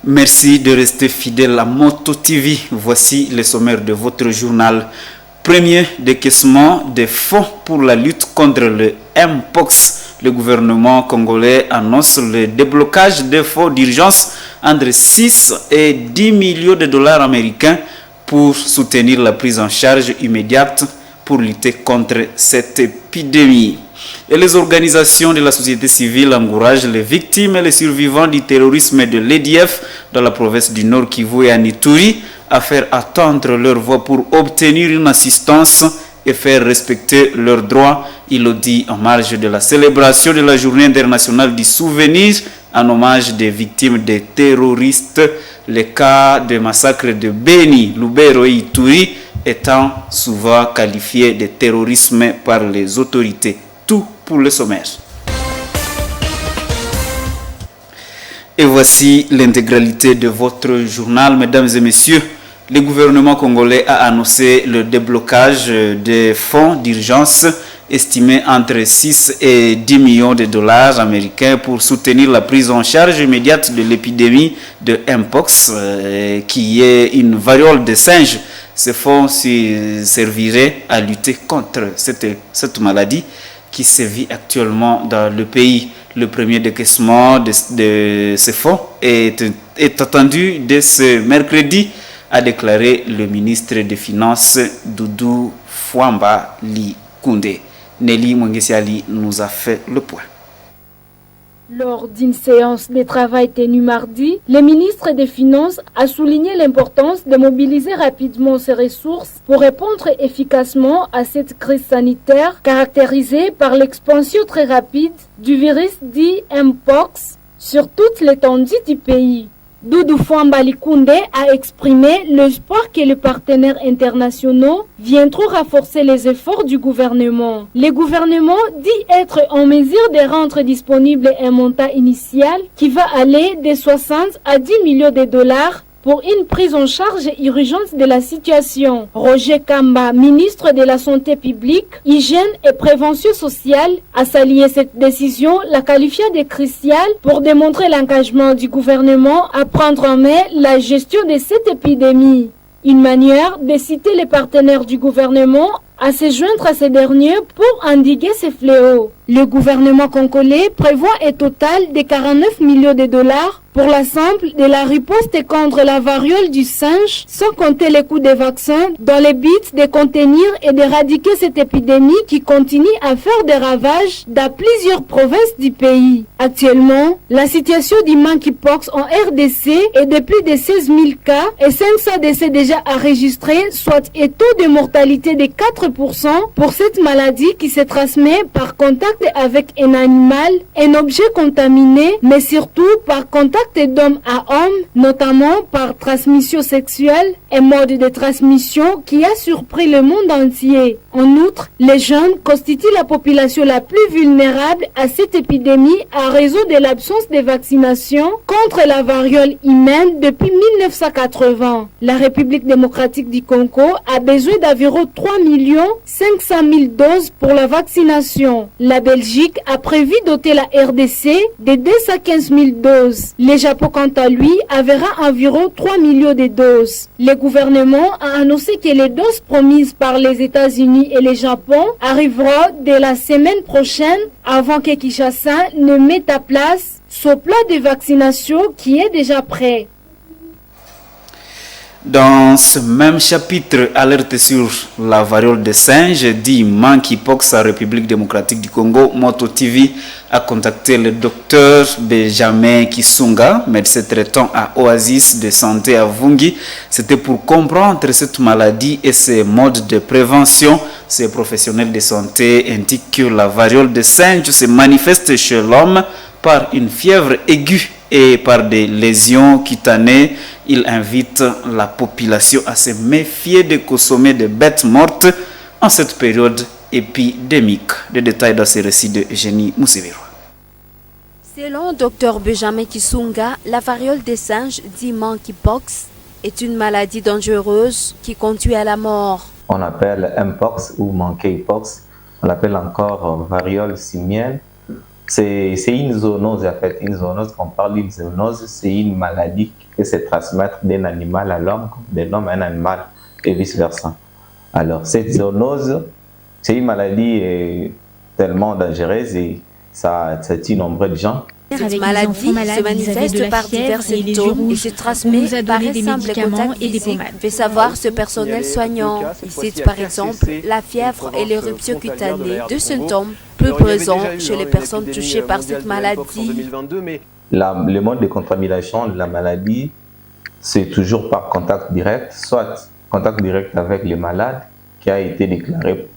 Merci de rester fidèle à Moto TV. Voici les sommaires de votre journal. Premier décaissement des fonds pour la lutte contre le Mpox. Le gouvernement congolais annonce le déblocage des fonds d'urgence entre 6 et 10 millions de dollars américains pour soutenir la prise en charge immédiate pour lutter contre cette épidémie. Et les organisations de la société civile encouragent les victimes et les survivants du terrorisme de l'EDF dans la province du Nord Kivu et à Ituri à faire attendre leur voix pour obtenir une assistance et faire respecter leurs droits. Il le dit en marge de la célébration de la journée internationale du souvenir en hommage des victimes des terroristes. Les cas de massacre de Beni, Lubero et Ituri étant souvent qualifiés de terrorisme par les autorités. Tout pour le sommaire. Et voici l'intégralité de votre journal, mesdames et messieurs. Le gouvernement congolais a annoncé le déblocage des fonds d'urgence estimés entre 6 et 10 millions de dollars américains pour soutenir la prise en charge immédiate de l'épidémie de Mpox, qui est une variole de singe. Ces fonds serviraient à lutter contre cette maladie qui sévit actuellement dans le pays. Le premier décaissement de ces fonds est attendu dès ce mercredi, a déclaré le ministre des Finances Doudou Fouamba Li Koundé. Nelly Mwengesiali nous a fait le point. Lors d'une séance de travail tenue mardi, le ministre des Finances a souligné l'importance de mobiliser rapidement ces ressources pour répondre efficacement à cette crise sanitaire caractérisée par l'expansion très rapide du virus dit Mpox sur toute l'étendue du pays. Doudou Fouamba Li Koundé a exprimé l'espoir que les partenaires internationaux viendront renforcer les efforts du gouvernement. Le gouvernement dit être en mesure de rendre disponible un montant initial qui va aller de 60 à 10 millions de dollars pour une prise en charge urgente de la situation. Roger Kamba, ministre de la Santé publique, Hygiène et Prévention sociale, a salué cette décision, la qualifiant de cruciale pour démontrer l'engagement du gouvernement à prendre en main la gestion de cette épidémie. Une manière de citer les partenaires du gouvernement à se joindre à ces derniers pour endiguer ces fléaux. Le gouvernement congolais prévoit un total de 49 millions de dollars pour l'ensemble de la riposte contre la variole du singe, sans compter les coûts des vaccins, dans le but de contenir et d'éradiquer cette épidémie qui continue à faire des ravages dans plusieurs provinces du pays. Actuellement, la situation du monkeypox en RDC est de plus de 16 000 cas et 500 décès déjà enregistrés, soit un taux de mortalité de 4% pour cette maladie qui se transmet par contact avec un animal, un objet contaminé, mais surtout par contact d'homme à homme, notamment par transmission sexuelle, un mode de transmission qui a surpris le monde entier. En outre, les jeunes constituent la population la plus vulnérable à cette épidémie à raison de l'absence de vaccination contre la variole humaine depuis 1980. La République démocratique du Congo a besoin d'environ 3 500 000 doses pour la vaccination. La Belgique a prévu doter la RDC de 215 000 doses. Le Japon, quant à lui, enverra environ 3 millions de doses. Le gouvernement a annoncé que les doses promises par les États-Unis et le Japon arriveront dès la semaine prochaine avant que Kinshasa ne mette à place son plan de vaccination qui est déjà prêt. Dans ce même chapitre, alerte sur la variole de singe, dit monkeypox à République démocratique du Congo, Moto TV a contacté le docteur Benjamin Kisunga, médecin traitant à Oasis de santé à Vungi. C'était pour comprendre cette maladie et ses modes de prévention. Ces professionnels de santé indiquent que la variole de singe se manifeste chez l'homme par une fièvre aiguë et par des lésions cutanées. Il invite la population à se méfier de consommer des bêtes mortes en cette période épidémique. Des détails dans ce récit de Eugénie Mousseviro. Selon Dr Benjamin Kisunga, la variole des singes, dit monkeypox, est une maladie dangereuse qui conduit à la mort. On appelle Mpox ou monkeypox, on l'appelle encore variole simienne C'est une zoonose en fait. Une zoonose, quand on parle d'une zoonose, c'est une maladie qui peut se transmettre d'un animal à l'homme, de l'homme à un animal et vice versa. Alors cette zoonose, c'est une maladie tellement dangereuse et ça tue nombreux de gens. Cette maladie se manifeste par divers symptômes et se transmet par un simple contact physique, fait savoir ce personnel soignant. Il cite par exemple la fièvre et l'éruption cutanée, deux symptômes peu présents chez les personnes touchées par cette maladie. Le mode de contamination de la maladie, c'est toujours par contact direct, soit contact direct avec le malade qui a été déclaré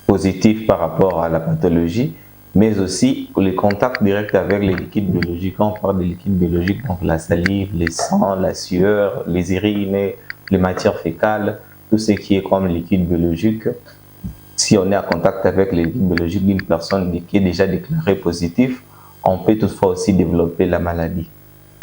positif par rapport à la pathologie, mais aussi le contact direct avec les liquides biologiques. Quand on parle de liquides biologiques, donc la salive, le sang, la sueur, les urines, les matières fécales, tout ce qui est comme liquide biologique. Si on est en contact avec les liquides biologiques d'une personne qui est déjà déclarée positive, on peut toutefois aussi développer la maladie.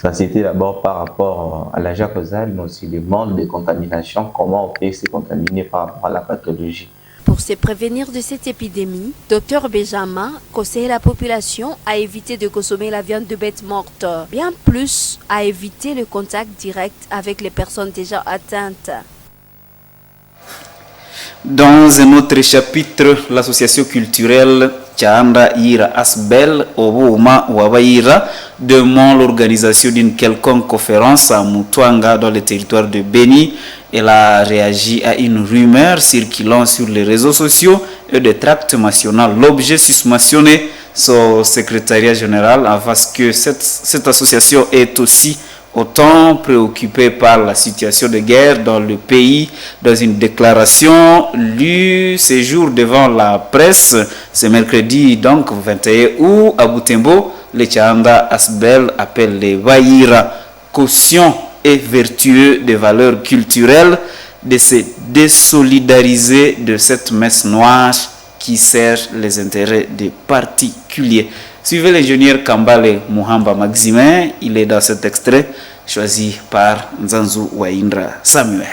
Ça, c'était d'abord par rapport à l'agent causal, mais aussi le mode de contamination, comment on peut se contaminer par rapport à la pathologie. Pour se prévenir de cette épidémie, Dr Benjamin conseille la population à éviter de consommer la viande de bêtes mortes, bien plus à éviter le contact direct avec les personnes déjà atteintes. Dans un autre chapitre, l'association culturelle Tchanda Ira Asbel Obouma Wabaira demande l'organisation d'une quelconque conférence à Mutwanga dans le territoire de Beni. Elle a réagi à une rumeur circulant sur les réseaux sociaux et des tracts nationaux. L'objet susmentionné, son secrétariat général, avance que cette association est aussi autant préoccupée par la situation de guerre dans le pays. Dans une déclaration lue ce jour devant la presse, ce mercredi donc 21 août à Butembo, le Tchanda Asbel appelle les Waïra caution et vertueux des valeurs culturelles de se désolidariser de cette messe noire qui sert les intérêts des particuliers. Suivez l'ingénieur Kambale Muhamba Maximin, il est dans cet extrait choisi par Nzanzu Waindra Samuel.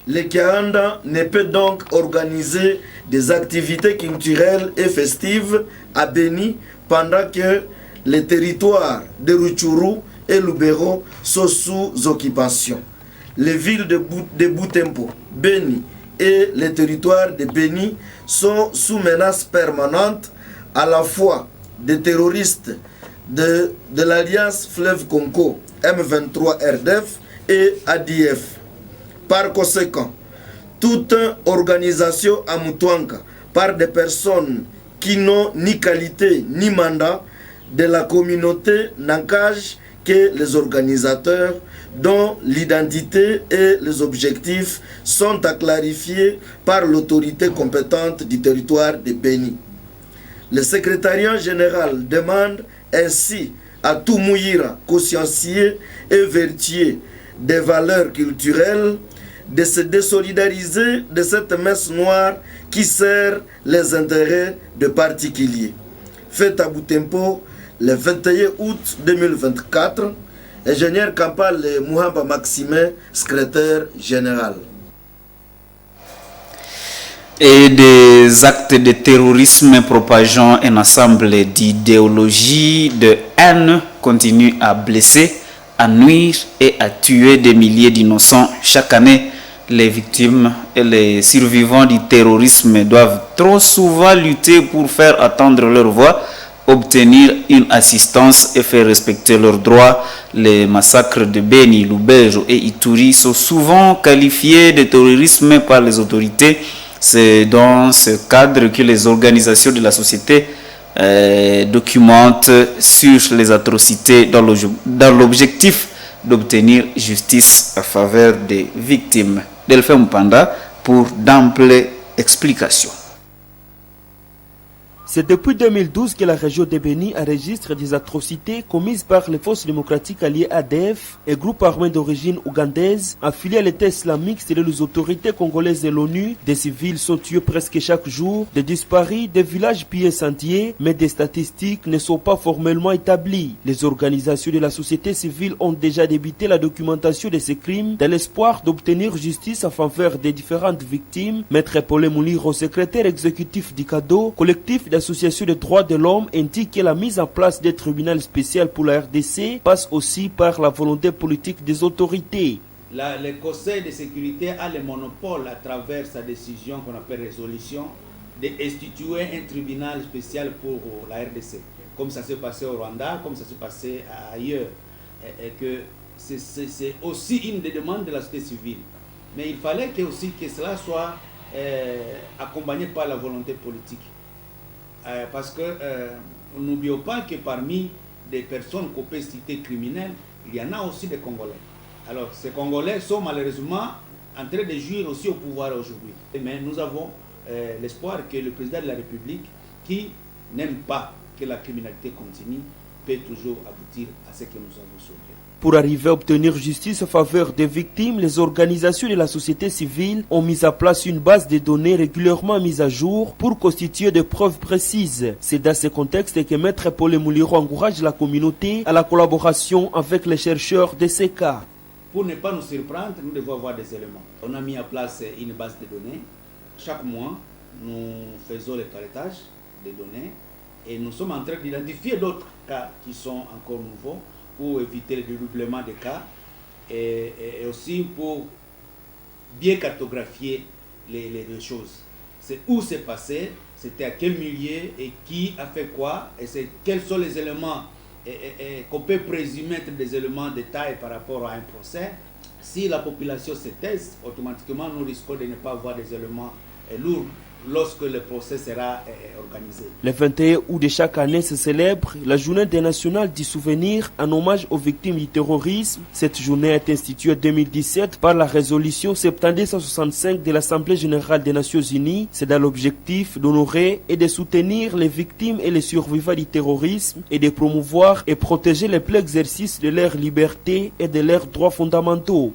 Le Kianda ne peut donc organiser des activités culturelles et festives à Beni pendant que les territoires de Rutshuru et Lubero sont sous occupation. Les villes de Butembo, Beni et les territoires de Beni sont sous menace permanente à la fois des terroristes de l'Alliance Fleuve Congo, M23 RDF et ADF. Par conséquent, toute organisation à Mutwanga par des personnes qui n'ont ni qualité ni mandat de la communauté n'engage que les organisateurs dont l'identité et les objectifs sont à clarifier par l'autorité compétente du territoire de Beni. Le secrétariat général demande ainsi à tout Mouira consciencieux et vertueux des valeurs culturelles de se désolidariser de cette messe noire qui sert les intérêts de particuliers. Fait à Butembo le 21 août 2024, ingénieur Kampale Muhamba Maximin, secrétaire général. Et des actes de terrorisme propageant un ensemble d'idéologies de haine continuent à blesser, à nuire et à tuer des milliers d'innocents chaque année. Les victimes et les survivants du terrorisme doivent trop souvent lutter pour faire entendre leur voix, obtenir une assistance et faire respecter leurs droits. Les massacres de Beni, Lubero et Ituri sont souvent qualifiés de terrorisme par les autorités. C'est dans ce cadre que les organisations de la société documentent sur les atrocités dans l'objectif d'obtenir justice à faveur des victimes. Delphin Mpanda pour d'amples explications. C'est depuis 2012 que la région de Beni enregistre des atrocités commises par les forces démocratiques alliées ADF et groupes armés d'origine ougandaise affiliés à l'État islamique et les autorités congolaises et l'ONU. Des civils sont tués presque chaque jour, des disparus, des villages pillés incendiés, mais des statistiques ne sont pas formellement établies. Les organisations de la société civile ont déjà débuté la documentation de ces crimes dans l'espoir d'obtenir justice en faveur des différentes victimes. Maître Paul Mouliro, secrétaire exécutif du CADO, collectif d'associations de droits de l'homme indiquent que la mise en place des tribunaux spéciaux pour la RDC passe aussi par la volonté politique des autorités. Le Conseil de sécurité a le monopole à travers sa décision qu'on appelle résolution d'instituer un tribunal spécial pour la RDC, comme ça s'est passé au Rwanda, comme ça s'est passé ailleurs, et que c'est aussi une des demandes de la société civile. Mais il fallait aussi que cela soit accompagné par la volonté politique. Parce que n'oublions pas que parmi des personnes qu'on peut citer criminelles, il y en a aussi des Congolais. Alors ces Congolais sont malheureusement en train de jouir aussi au pouvoir aujourd'hui. Mais nous avons l'espoir que le président de la République, qui n'aime pas que la criminalité continue, peut toujours aboutir à ce que nous avons souhaité. Pour arriver à obtenir justice en faveur des victimes, les organisations de la société civile ont mis en place une base de données régulièrement mise à jour pour constituer des preuves précises. C'est dans ce contexte que Maître Paul Mouliro encourage la communauté à la collaboration avec les chercheurs de ces cas. Pour ne pas nous surprendre, nous devons avoir des éléments. On a mis en place une base de données. Chaque mois, nous faisons le toilettage des données et nous sommes en train d'identifier d'autres cas qui sont encore nouveaux pour éviter le dédoublement des cas et aussi pour bien cartographier les choses. C'est où c'est passé, c'était à quel milieu et qui a fait quoi, et quels sont les éléments qu'on peut présumer être des éléments de taille par rapport à un procès. Si la population se taise, automatiquement nous risquons de ne pas avoir des éléments lourds lorsque le procès sera organisé. Le 21 août de chaque année se célèbre la journée nationale du souvenir en hommage aux victimes du terrorisme. Cette journée est instituée en 2017 par la résolution 7265 de l'Assemblée générale des Nations Unies. C'est dans l'objectif d'honorer et de soutenir les victimes et les survivants du terrorisme et de promouvoir et protéger le plein exercice de leur liberté et de leurs droits fondamentaux.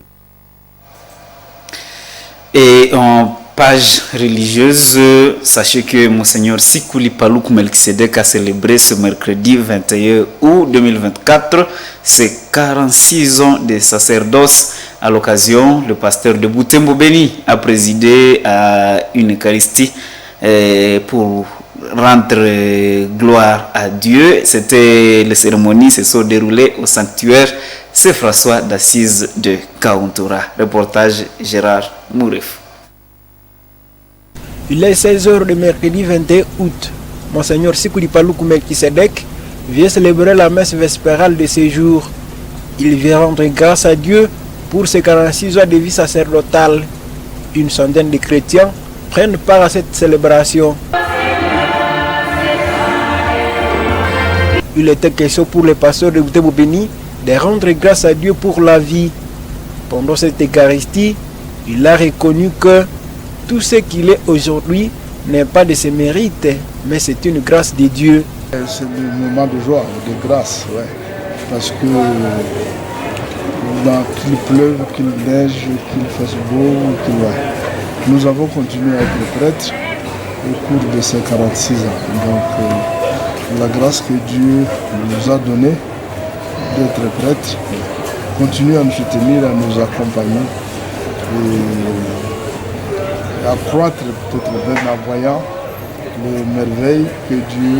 Et en page religieuse, sachez que Monseigneur Sikuli Palouk Melkisedek a célébré ce mercredi 21 août 2024 ses 46 ans de sacerdoce. À l'occasion, le pasteur de Butembo Béni a présidé à une Eucharistie pour rendre gloire à Dieu. Les cérémonies se sont déroulées au sanctuaire Saint-François d'Assise de Kauntura. Reportage Gérard Mouref. Il est 16h de mercredi 21 août. Monseigneur Sikuli Palouk Melkisedek vient célébrer la messe vespérale de ce jour. Il vient rendre grâce à Dieu pour ses 46 ans de vie sacerdotale. Une centaine de chrétiens prennent part à cette célébration. Il était question pour les pasteurs de Butembo Béni de rendre grâce à Dieu pour la vie. Pendant cette Eucharistie, il a reconnu que tout ce qu'il est aujourd'hui n'est pas de ses mérites, mais c'est une grâce de Dieu. C'est un moment de joie, de grâce, ouais. Parce que qu'il pleuve, qu'il neige, qu'il fasse beau, nous avons continué à être prêtres au cours de ces 46 ans. Donc la grâce que Dieu nous a donnée d'être prêtres continue à nous soutenir, à nous accompagner et à croître peut-être même en voyant les merveilles que Dieu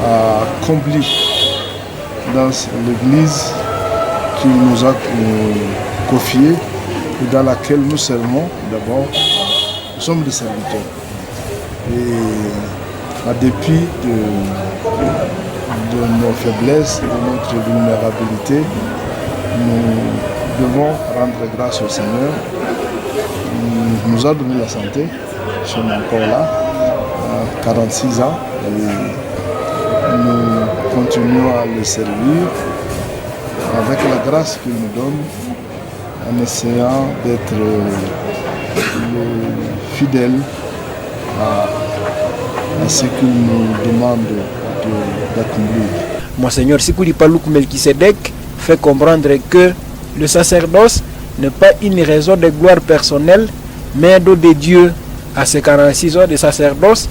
a accomplies dans l'Église qu'il nous a confiée et dans laquelle nous servons. D'abord, nous sommes des serviteurs. Et à dépit de nos faiblesses, de notre vulnérabilité, nous devons rendre grâce au Seigneur. Il nous a donné la santé, nous sommes encore là, à 46 ans, et nous continuons à le servir avec la grâce qu'il nous donne, en essayant d'être fidèles à ce qu'il nous demande d'accomplir. Monseigneur Sikuli Palouk Melkisedek fait comprendre que le sacerdoce n'est pas une raison de gloire personnelle, mais un don de Dieu. À ses 46 ans de sacerdoce,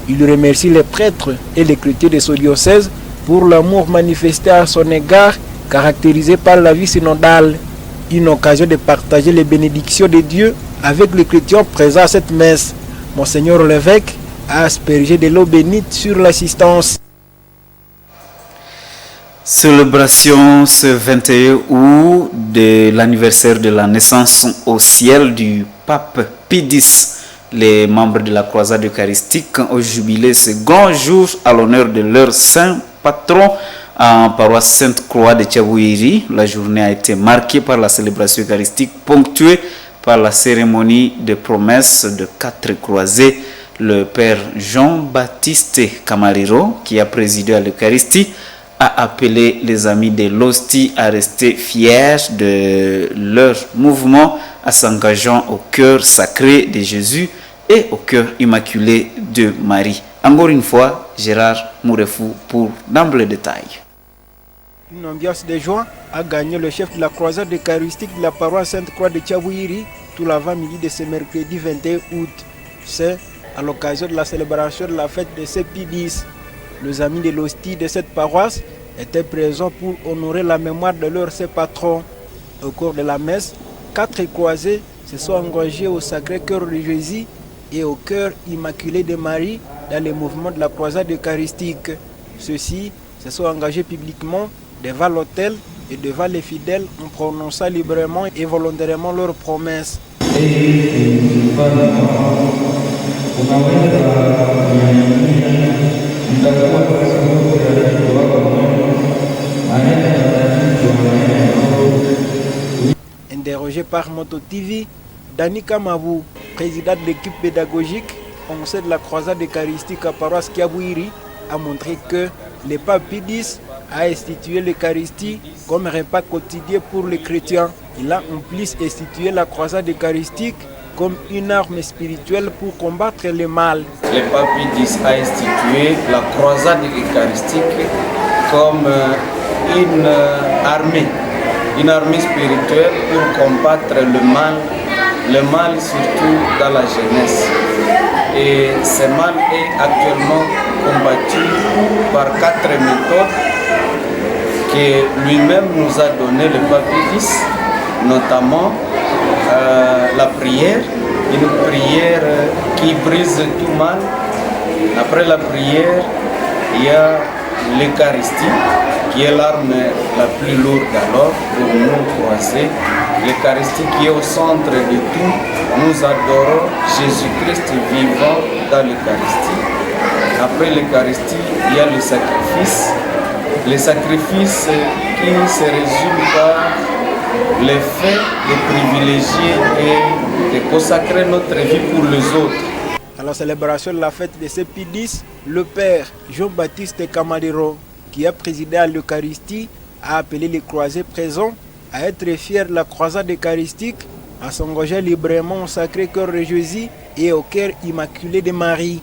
il remercie les prêtres et les chrétiens de son diocèse pour l'amour manifesté à son égard, caractérisé par la vie synodale. Une occasion de partager les bénédictions de Dieu avec les chrétiens présents à cette messe. Monseigneur l'évêque a aspergé de l'eau bénite sur l'assistance. Célébration ce 21 août de l'anniversaire de la naissance au ciel du pape Pie X. Les membres de la croisade eucharistique ont jubilé ce grand jour à l'honneur de leur saint patron en paroisse Sainte-Croix de Tchabouiri. La journée a été marquée par la célébration eucharistique ponctuée par la cérémonie de promesse de 4 croisés. Le père Jean-Baptiste Camariro, qui a présidé à l'Eucharistie, a appelé les amis de l'hostie à rester fiers de leur mouvement en s'engageant au cœur sacré de Jésus et au cœur immaculé de Marie. Encore une fois, Gérard Mourefou pour d'ample détail. Une ambiance de joie a gagné le chef de la croisade eucharistique de la paroisse Sainte-Croix de Tchabouiri tout l'avant-midi de ce mercredi 21 août. C'est à l'occasion de la célébration de la fête de Saint Pie X. Les amis de l'hostie de cette paroisse étaient présents pour honorer la mémoire de leur saint patron. Au cours de la messe, 4 croisés se sont engagés au Sacré-Cœur de Jésus et au cœur immaculé de Marie dans le mouvement de la croisade eucharistique. Ceux-ci se sont engagés publiquement devant l'autel et devant les fidèles en prononçant librement et volontairement leurs promesses. Interrogé par Moto TV, Dani Kamabou, président de l'équipe pédagogique conseil de la croisade eucharistique à paroisse Kiabouiri, a montré que le pape Pie X a institué l'Eucharistie comme repas quotidien pour les chrétiens. Il a en plus institué la croisade eucharistique comme une arme spirituelle pour combattre le mal. Le pape Pie X a institué la croisade eucharistique comme une armée spirituelle pour combattre le mal surtout dans la jeunesse. Et ce mal est actuellement combattu par 4 méthodes que lui-même nous a donné le pape Pie X, notamment la prière, une prière qui brise tout mal. Après la prière, il y a l'Eucharistie, qui est l'arme la plus lourde alors pour nous croiser. L'Eucharistie qui est au centre de tout. Nous adorons Jésus-Christ vivant dans l'Eucharistie. Après l'Eucharistie, il y a le sacrifice. Le sacrifice qui se résume par le fait de privilégier et de consacrer notre vie pour les autres. À la célébration de la fête de Saint Pie X, le père Jean-Baptiste Camariro, qui a présidé à l'Eucharistie, a appelé les croisés présents à être fiers de la croisade eucharistique, à s'engager librement au Sacré-Cœur de Jésus et au cœur immaculé de Marie.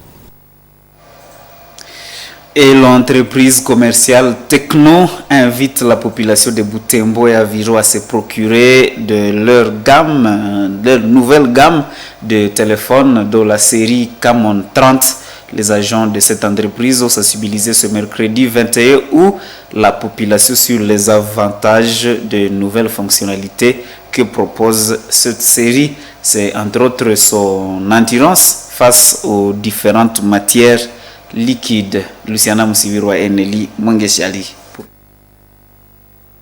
Et l'entreprise commerciale Techno invite la population de Butembo et Aviro à se procurer de leur nouvelle gamme de téléphones de la série Camon 30. Les agents de cette entreprise ont sensibilisé ce mercredi 21 août la population sur les avantages de nouvelles fonctionnalités que propose cette série. C'est entre autres son endurance face aux différentes matières liquides. Luciana Moussivirwa et Nelly Mongeshali.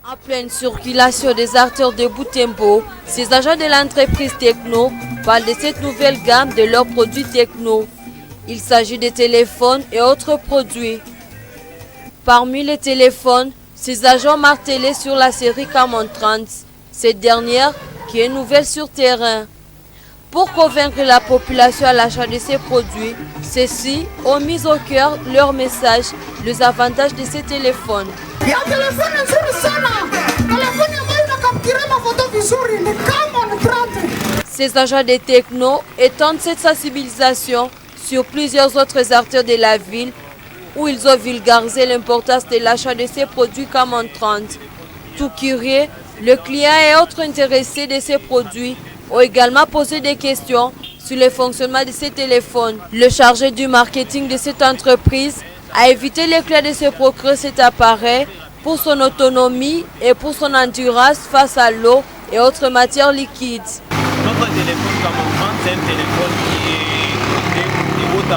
En pleine circulation des artères de Butembo, ces agents de l'entreprise Techno parlent de cette nouvelle gamme de leurs produits Techno. Il s'agit de téléphones et autres produits. Parmi les téléphones, ces agents martelaient sur la série Camon 30, cette dernière qui est nouvelle sur terrain. Pour convaincre la population à l'achat de ces produits, ceux-ci ont mis au cœur leur message les avantages de ces téléphones. Ces agents de Techno étendent cette sensibilisation sur plusieurs autres artères de la ville où ils ont vulgarisé l'importance de l'achat de ces produits Camon 30. Tout curieux, le client et autres intéressés de ces produits ont également posé des questions sur le fonctionnement de ces téléphones. Le chargé du marketing de cette entreprise a évité les clients de se procurer cet appareil pour son autonomie et pour son endurance face à l'eau et autres matières liquides. Notre téléphone Camon 30, c'est un téléphone qui est de haute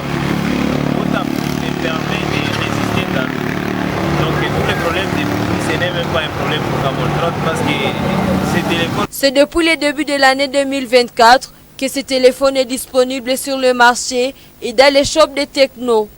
C'est depuis le début de l'année 2024 que ce téléphone est disponible sur le marché et dans les shops de techno.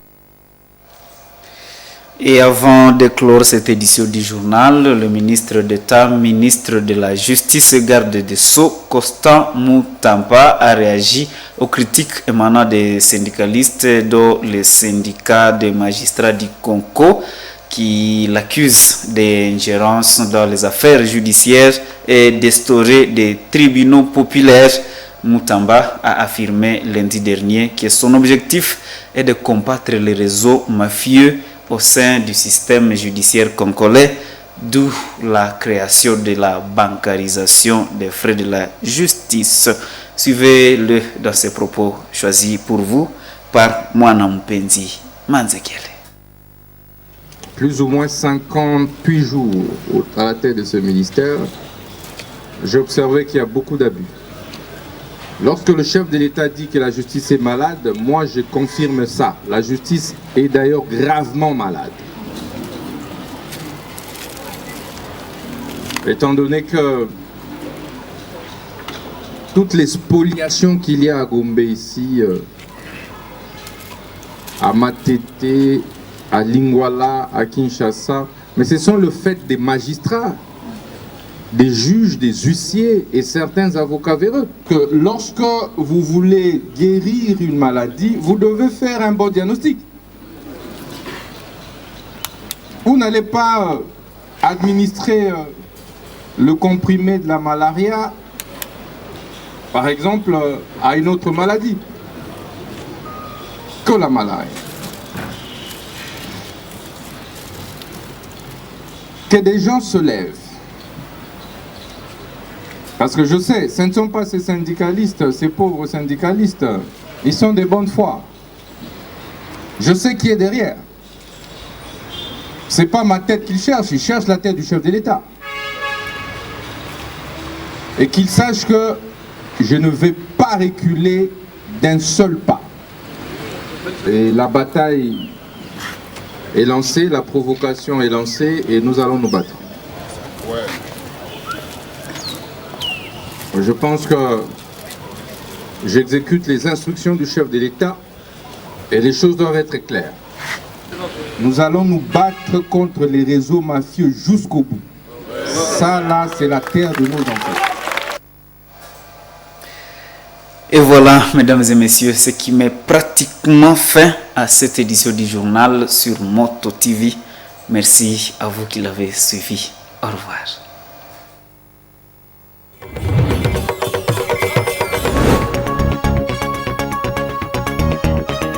Et avant de clore cette édition du journal, le ministre d'État, ministre de la Justice et garde des Sceaux, Constant Mutamba, a réagi aux critiques émanant des syndicalistes, dont le syndicat des magistrats du Congo, qui l'accuse d'ingérence dans les affaires judiciaires et d'instaurer des tribunaux populaires. Mutamba a affirmé lundi dernier que son objectif est de combattre les réseaux mafieux au sein du système judiciaire congolais, d'où la création de la bancarisation des frais de la justice. Suivez-le dans ses propos choisis pour vous par Mwana Mpenzi Manzekele. Plus ou moins 58 jours à la tête de ce ministère, j'ai observé qu'il y a beaucoup d'abus. Lorsque le chef de l'État dit que la justice est malade, moi je confirme ça. La justice est d'ailleurs gravement malade. Étant donné que toutes les spoliations qu'il y a à Gombe ici, à Matete, à Lingwala, à Kinshasa, mais ce sont le fait des magistrats, des juges, des huissiers et certains avocats véreux, que lorsque vous voulez guérir une maladie, vous devez faire un bon diagnostic. Vous n'allez pas administrer le comprimé de la malaria, par exemple, à une autre maladie que la malaria. Que des gens se lèvent. Parce que je sais, ce ne sont pas ces syndicalistes, ces pauvres syndicalistes. Ils sont de bonne foi. Je sais qui est derrière. Ce n'est pas ma tête qu'ils cherchent, ils cherchent la tête du chef de l'État. Et qu'ils sachent que je ne vais pas reculer d'un seul pas. Et la bataille est lancée, la provocation est lancée et nous allons nous battre. Je pense que j'exécute les instructions du chef de l'État et les choses doivent être claires. Nous allons nous battre contre les réseaux mafieux jusqu'au bout. Ça là, c'est la terre de nos enfants. Et voilà, mesdames et messieurs, ce qui met pratiquement fin à cette édition du journal sur Moto TV. Merci à vous qui l'avez suivi. Au revoir.